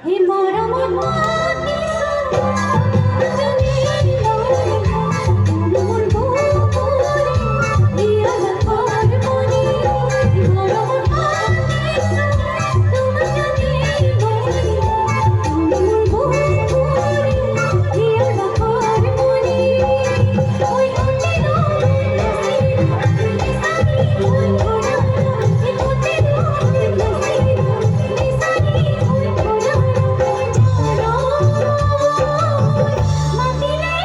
হে মরমত মতিসু জানি মোর গোপনে দিয়া ঘর মনি হে মরমত মতিসু তুমি জানি মোর গোপনে দিয়া ঘর মনি ওই কোতে দো নিসানি ওই ঘোড়া এ কোতে দো নিসানি ওই ঘোড়া মাতিরে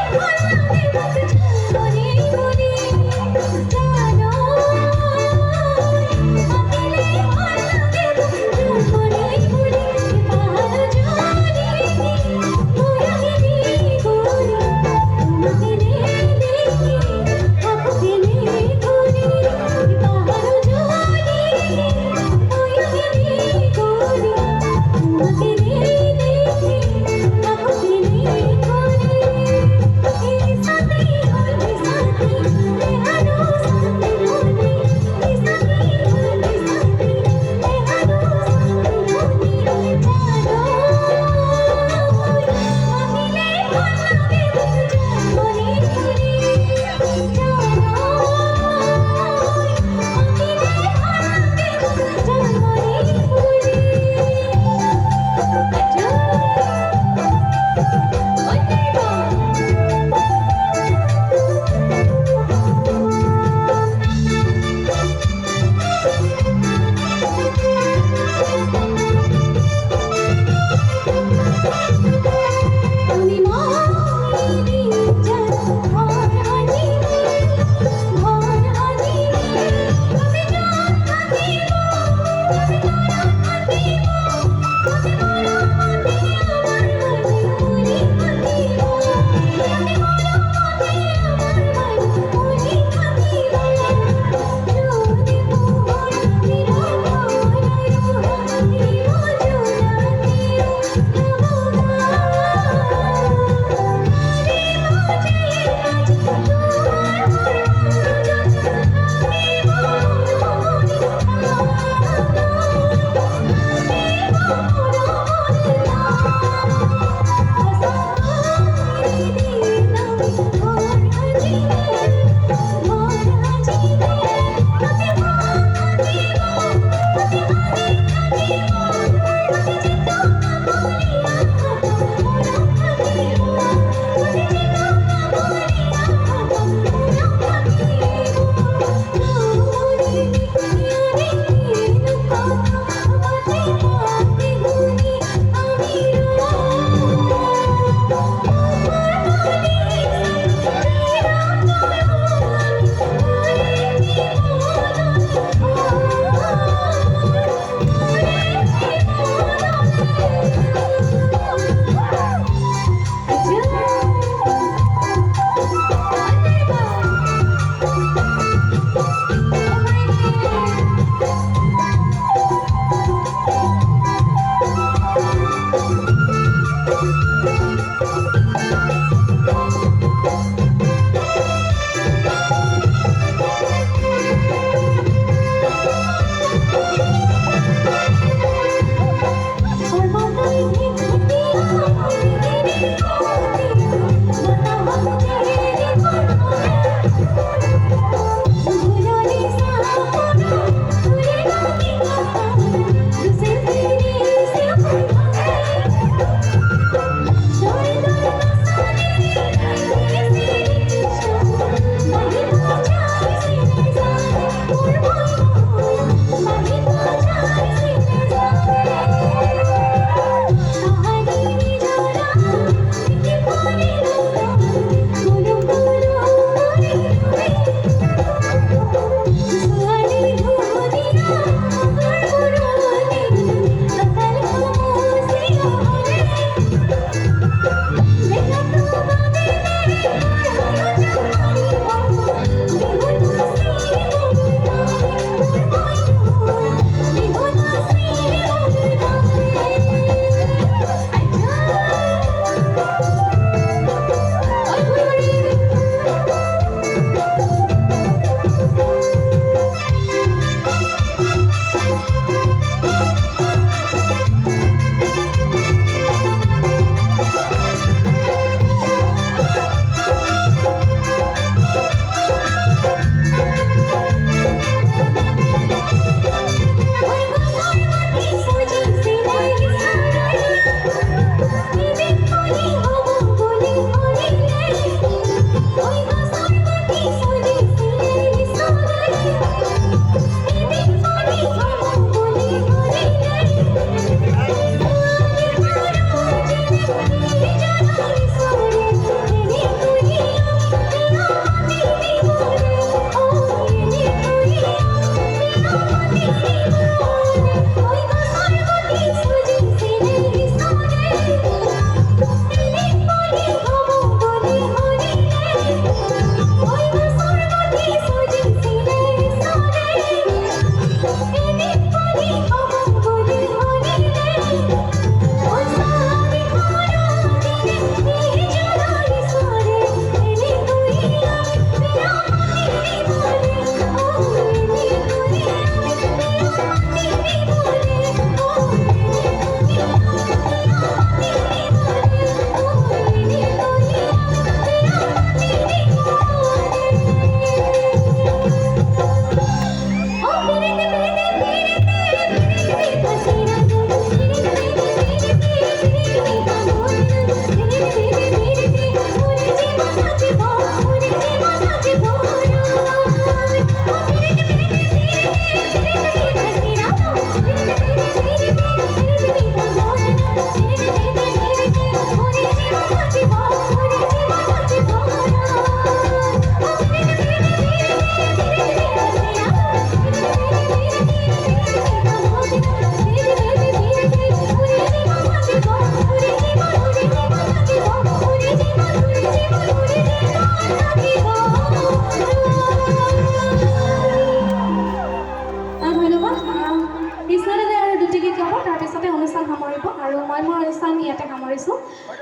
থাকিব আৰু মই মোৰ অনুষ্ঠান ইয়াতে সামৰিছোঁ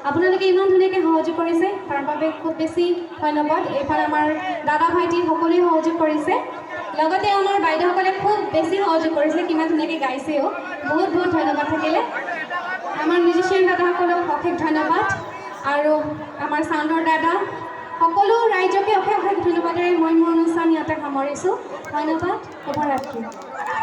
আপোনালোকে ইমান ধুনীয়াকৈ সহযোগ কৰিছে তাৰ বাবে খুব বেছি ধন্যবাদ এইফালে আমাৰ দাদা ভাইটি সকলোৱে সহযোগ কৰিছে লগতে আমাৰ বাইদেউসকলে খুব বেছি সহযোগ কৰিছে কিমান ধুনীয়াকৈ গাইছেও বহুত বহুত ধন্যবাদ থাকিলে আমাৰ মিউজিচিয়ান দাদাসকলক অশেষ ধন্যবাদ আৰু আমাৰ চাউণ্ডৰ দাদা সকলো ৰাইজকে অশেষ অশেষ ধন্যবাদেৰে মই মোৰ অনুষ্ঠান ইয়াতে সামৰিছোঁ ধন্যবাদ শুভৰাত্ৰি